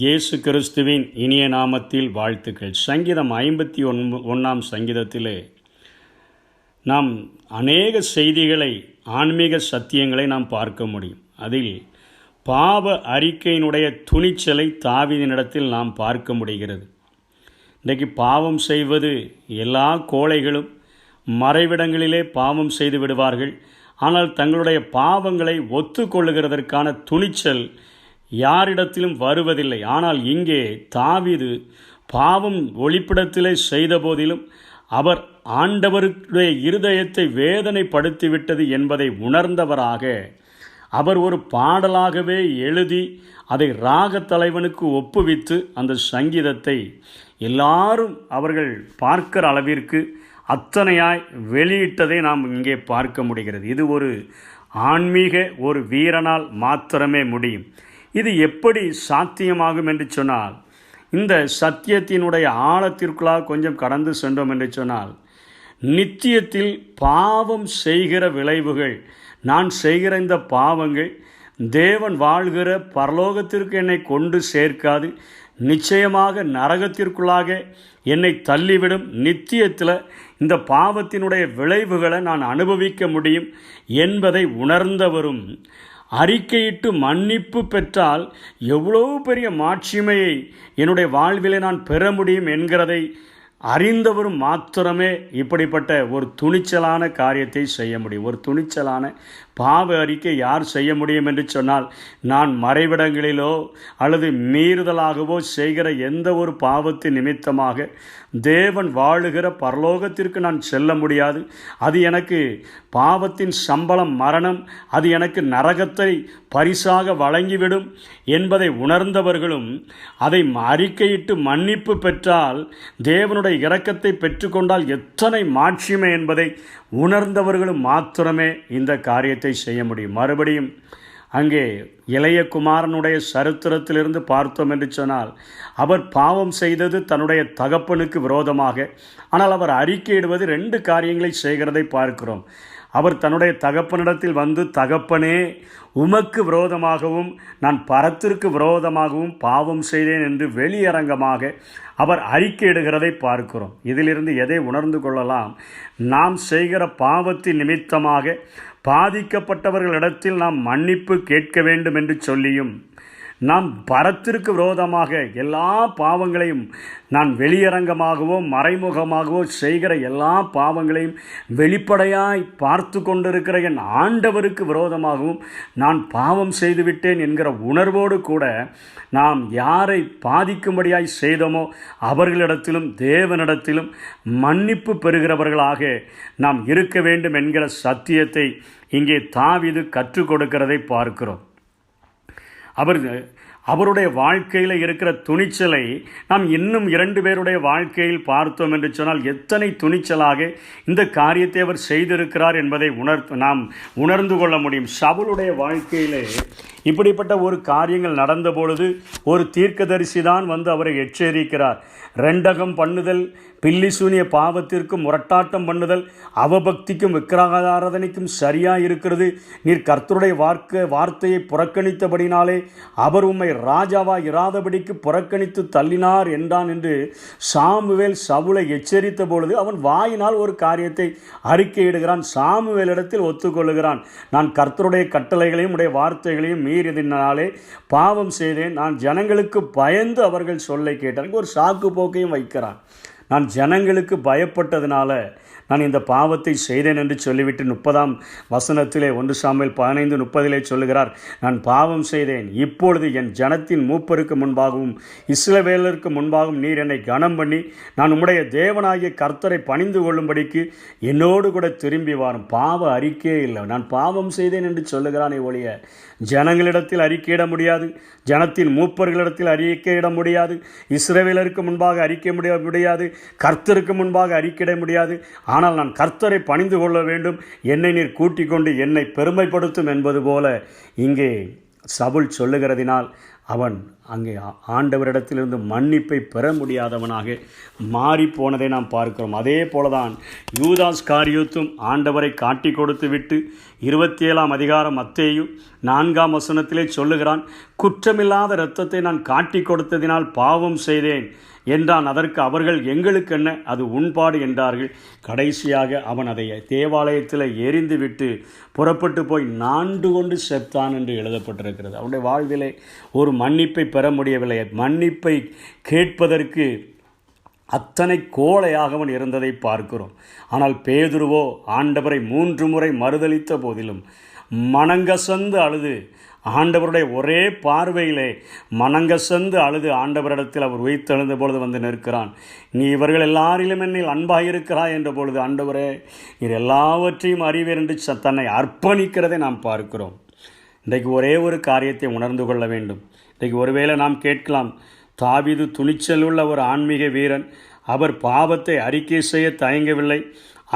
இயேசு கிறிஸ்துவின் இனிய நாமத்தில் வாழ்த்துக்கள். சங்கீதம் 51ஆம் சங்கீதத்திலே நாம் அநேக செய்திகளை, ஆன்மீக சத்தியங்களை நாம் பார்க்க முடியும். அதில் பாவ அறிக்கையினுடைய துணிச்சலை தாவீதினிடத்தில் நாம் பார்க்க முடிகிறது. இன்றைக்கு பாவம் செய்வது எல்லா கோழைகளும் மறைவிடங்களிலே பாவம் செய்து விடுவார்கள். ஆனால் தங்களுடைய பாவங்களை ஒத்துக்கொள்ளுகிறதற்கான துணிச்சல் யாரிடத்திலும் வருவதில்லை. ஆனால் இங்கே தாவீது பாவம் ஒளிப்பிடத்திலே செய்த போதிலும் அவர் ஆண்டவருடைய இருதயத்தை வேதனைப்படுத்திவிட்டது என்பதை உணர்ந்தவராக அவர் ஒரு பாடலாகவே எழுதி அதை ராகத் தலைவனுக்கு ஒப்புவித்து அந்த சங்கீதத்தை எல்லாரும் அவர்கள் பார்க்கிற அளவிற்கு அத்தனையாய் வெளியிட்டதை நாம் இங்கே பார்க்க முடிகிறது. இது ஒரு ஆன்மீக ஒரு வீரனால் மாத்திரமே முடியும். இது எப்படி சாத்தியமாகும் என்று சொன்னால், இந்த சத்தியத்தினுடைய ஆழத்திற்குள்ளாக கொஞ்சம் கடந்து சென்றோம் என்று சொன்னால், நித்தியத்தில் பாவம் செய்கிற விளைவுகள், நான் செய்கிற இந்த பாவங்கள் தேவன் வாழ்கிற பரலோகத்திற்கு என்னை கொண்டு சேர்க்காது, நிச்சயமாக நரகத்திற்குள்ளாக என்னை தள்ளிவிடும். நித்தியத்தில் இந்த பாவத்தினுடைய விளைவுகளை நான் அனுபவிக்க முடியும் என்பதை உணர்ந்தவரும், அறிக்கையிட்டு மன்னிப்பு பெற்றால் எவ்வளவு பெரிய மாட்சிமையை என்னுடைய வாழ்விலே நான் பெற முடியும் என்கிறதை அறிந்தவரும் மாத்திரமே இப்படிப்பட்ட ஒரு துணிச்சலான காரியத்தை செய்ய முடியும். ஒரு துணிச்சலான பாவ அறிக்கை யார் செய்ய முடியும் என்று சொன்னால், நான் மறைவிடங்களிலோ அல்லது மீறுதலாகவோ செய்கிற எந்த ஒரு பாவத்தின் நிமித்தமாக தேவன் வாழுகிற பரலோகத்திற்கு நான் செல்ல முடியாது. அது எனக்கு பாவத்தின் சம்பளம் மரணம், அது எனக்கு நரகத்தை பரிசாக வழங்கிவிடும் என்பதை உணர்ந்தவர்களும், அதை அறிக்கையிட்டு மன்னிப்பு பெற்றால் தேவனுடைய இரக்கத்தை பெற்றுக்கொண்டால் எத்தனை மாட்சிமை என்பதை உணர்ந்தவர்களும் மாத்திரமே இந்த காரியத்தை செய்ய முடியும். மறுபடியும் அங்கே இளைய குமாரனுடைய சரித்திரத்திலிருந்து பார்த்தோம் என்று சொன்னால், அவர் பாவம் செய்தது தன்னுடைய தகப்பனுக்கு விரோதமாக. ஆனால் அவர் அறிக்கையிடுவது 2 காரியங்களை செய்கிறதை பார்க்கிறோம். அவர் தன்னுடைய தகப்பனிடத்தில் வந்து, தகப்பனே, உமக்கு விரோதமாகவும் நான் பரத்திற்கு விரோதமாகவும் பாவம் செய்தேன் என்று வெளியரங்கமாக அவர் அறிக்கையிடுகிறதை பார்க்கிறோம். இதிலிருந்து எதை உணர்ந்து கொள்ளலாம்? நாம் செய்கிற பாவத்தின் நிமித்தமாக பாதிக்கப்பட்டவர்களிடத்தில் நாம் மன்னிப்பு கேட்க வேண்டும் என்று சொல்லியும், நாம் பரத்திற்கு விரோதமாக எல்லா பாவங்களையும், நான் வெளியரங்கமாகவோ மறைமுகமாகவோ செய்கிற எல்லா பாவங்களையும் வெளிப்படையாய் பார்த்து கொண்டிருக்கிற என் ஆண்டவருக்கு விரோதமாகவும் நான் பாவம் செய்துவிட்டேன் என்கிற உணர்வோடு கூட நாம் யாரை பாதிக்கும்படியாய் செய்தோமோ அவர்களிடத்திலும் தேவனிடத்திலும் மன்னிப்பு பெறுகிறவர்களாக நாம் இருக்க வேண்டும் என்கிற சத்தியத்தை இங்கே தாவீது கற்றுக் கொடுக்கிறதை பார்க்கிறோம். அவருடைய வாழ்க்கையில் இருக்கிற துணிச்சலை நாம் இன்னும் 2 பேருடைய வாழ்க்கையில் பார்த்தோம் என்று சொன்னால், எத்தனை துணிச்சலாக இந்த காரியத்தை அவர் செய்திருக்கிறார் என்பதை நாம் உணர்ந்து கொள்ள முடியும். சவுலுடைய வாழ்க்கையிலே இப்படிப்பட்ட ஒரு காரியங்கள் நடந்த பொழுது ஒரு தீர்க்கதரிசி தான் வந்து அவரை எச்சரிக்கிறார். 2 பண்ணுதல், பில்லிசூனிய பாவத்திற்கும் முரட்டாட்டம் பண்ணுதல், அவபக்திக்கும் விக்கிரகாராதனைக்கும் சரியாக இருக்கிறது. நீர் கர்த்தருடைய வார்த்தையை புறக்கணித்தபடினாலே அவர் உம்மை ராஜாவாக இராதபடிக்கு புறக்கணித்து தள்ளினார் என்றான் என்று சாமுவேல் சவுலை எச்சரித்த பொழுது அவன் வாயினால் ஒரு காரியத்தை அறிக்கையிடுகிறான். சாமுவேலிடத்தில் ஒத்துக்கொள்ளுகிறான். நான் கர்த்தருடைய கட்டளைகளையும் உடைய வார்த்தைகளையும் மீறினாலே பாவம் செய்தேன். நான் ஜனங்களுக்கு பயந்து அவர்கள் சொல்லை கேட்டார்கள். ஒரு சாக்கு போக்கையும் வைக்கிறான். நான் ஜனங்களுக்கு பயப்பட்டதுனால நான் இந்த பாவத்தை செய்தேன் என்று சொல்லிவிட்டு 30ஆம் வசனத்திலே 1 சாமுவேல் 15:30 சொல்லுகிறார், நான் பாவம் செய்தேன். இப்பொழுது என் ஜனத்தின் மூப்பருக்கு முன்பாகவும் இஸ்ரவேலருக்கு முன்பாகவும் நீர் என்னை கனம் பண்ணி நான் உம்முடைய தேவனாகிய கர்த்தரை பணிந்து கொள்ளும்படிக்கு என்னோடு கூட திரும்பி வாரும். பாவ அறிக்கையே இல்லை. நான் பாவம் செய்தேன் என்று சொல்லுகிறானே ஒழிய ஜனங்களிடத்தில் அறிக்கையிட முடியாது, ஜனத்தின் மூப்பர்களிடத்தில் அறிக்கையிட முடியாது, இஸ்ரவேலருக்கு முன்பாக அறிக்கை முடியாது, கர்த்தருக்கு முன்பாக அறிக்கையிட முடியாது. ஆனால் நான் கர்த்தரை பணிந்து கொள்ள வேண்டும், என்னை நீர் கூட்டிக் கொண்டு என்னை பெருமைப்படுத்தும் என்பது போல இங்கே சவுல் சொல்லுகிறதினால் அவன் அங்கே ஆண்டவரிடத்திலிருந்து மன்னிப்பை பெற முடியாதவனாக மாறிப்போனதை நாம் பார்க்கிறோம். அதே போலதான் யூதாஸ் காரியோத்தும் ஆண்டவரை காட்டி கொடுத்து விட்டு 27ஆம் அதிகாரம் மத்தேயு 4ஆம் வசனத்திலே சொல்லுகிறான், குற்றமில்லாத இரத்தத்தை நான் காட்டி கொடுத்ததினால் பாவம் செய்தேன் என்றான். அதற்கு அவர்கள், எங்களுக்கு என்ன, அது உண்பாடு என்றார்கள். கடைசியாக அவன் அதை தேவாலயத்தில் எரிந்து விட்டு புறப்பட்டு போய் நாண்டு கொண்டு செத்தான் என்று எழுதப்பட்டிருக்கிறது. அவனுடைய வாழ்விலே ஒரு மன்னிப்பை பெற முடியவில்லை. மன்னிப்பை கேட்பதற்கு அத்தனை கோழையாக அவன் இருந்ததை பார்க்கிறோம். ஆனால் பேதுருவோ ஆண்டவரை 3 முறை மறுதலித்த போதிலும் மனங்கசந்து அழுது, ஆண்டவருடைய ஒரே பார்வையிலே மனங்கசந்து அழுது ஆண்டவரிடத்தில் அவர் உயிர்த்தெழுந்த பொழுது வந்து நிற்கிறான். நீ இவர்கள் எல்லாரிலும் என்னில் அன்பாக இருக்கிறாய் என்ற பொழுது, ஆண்டவரே நீர் எல்லாவற்றையும் அறிவீர் என்று தன்னை அர்ப்பணிக்கிறதை நாம் பார்க்கிறோம். இன்றைக்கு ஒரே ஒரு காரியத்தை உணர்ந்து கொள்ள வேண்டும். இன்றைக்கு ஒருவேளை நாம் கேட்கலாம், தாவீது துணிச்சலுள்ள ஒரு ஆன்மீக வீரன், அவர் பாவத்தை அறிக்கை செய்ய தயங்கவில்லை,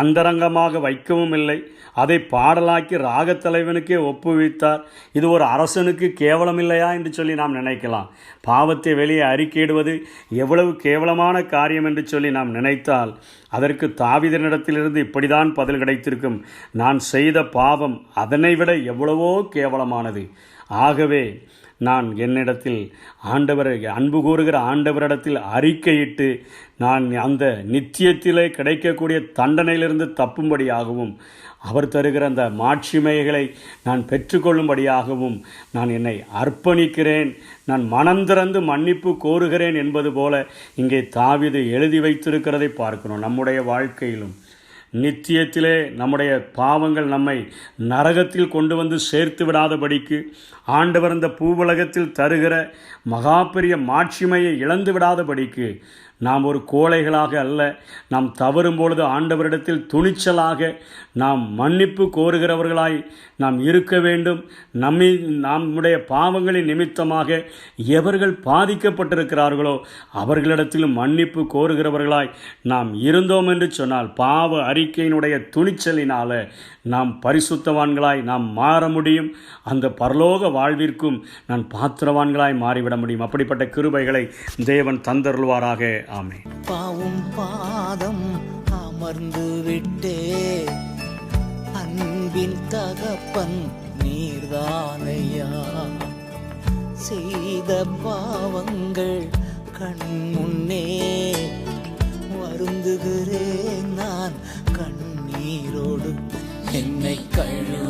அந்தரங்கமாக வைக்கவும் இல்லை, அதை பாடலாக்கி ராகத்தலைவனுக்கே ஒப்புவித்தார், இது ஒரு அரசனுக்கு கேவலம் இல்லையா என்று சொல்லி நாம் நினைக்கலாம். பாவத்தை வெளியே அறிக்கையிடுவது எவ்வளவு கேவலமான காரியம் என்று சொல்லி நாம் நினைத்தால், அதற்கு தாவீதினிடத்திலிருந்து இப்படிதான் பதில் கிடைத்திருக்கும், நான் செய்த பாவம் அதனை விட எவ்வளவோ கேவலமானது. ஆகவே நான் என்னிடத்தில் ஆண்டவரை அன்பு கூறுகிற ஆண்டவரிடத்தில் அறிக்கையிட்டு நான் அந்த நித்தியத்திலே கிடைக்கக்கூடிய தண்டனையிலிருந்து தப்பும்படியாகவும் அவர் தருகிற அந்த மாட்சிமைகளை நான் பெற்றுக்கொள்ளும்படியாகவும் நான் என்னை அர்ப்பணிக்கிறேன், நான் மனந்திறந்து மன்னிப்பு கோருகிறேன் என்பது போல இங்கே தாவீது எழுதி வைத்திருக்கிறதை பார்க்கிறோம். நம்முடைய வாழ்க்கையிலும் நித்தியத்திலே நம்முடைய பாவங்கள் நம்மை நரகத்தில் கொண்டு வந்து சேர்த்து விடாதபடிக்கு, ஆண்டவர் இந்த பூவுலகத்தில் தருகிற மகா பெரிய மாட்சிமையை இழந்து விடாதபடிக்கு நாம் ஒரு கோழைகளாக அல்ல, நாம் தவறும் பொழுது ஆண்டவரிடத்தில் துணிச்சலாக நாம் மன்னிப்பு கோருகிறவர்களாய் நாம் இருக்க வேண்டும். நம்முடைய பாவங்களின் நிமித்தமாக எவர்கள் பாதிக்கப்பட்டிருக்கிறார்களோ அவர்களிடத்திலும் மன்னிப்பு கோருகிறவர்களாய் நாம் இருந்தோம் என்று சொன்னால், பாவ அறிக்கையினுடைய துணிச்சலினால நாம் பரிசுத்தவான்களாய் நாம் மாற முடியும். அந்த பரலோக வாழ்விற்கும் நான் பாத்திரவான்களாய் மாறிவிட முடியும். அப்படிப்பட்ட கிருபைகளை தேவன் தந்தருள்வாராக. ஆமென். பாவும் பாதம் அமர்ந்து விட்டே, அன்பின் தகப்பன் நீர்தானையா, செய்த பாவங்கள் கண் முன்னே வருந்துகிறேன் நான் கண்ணீரோடு, என்னை கழுவ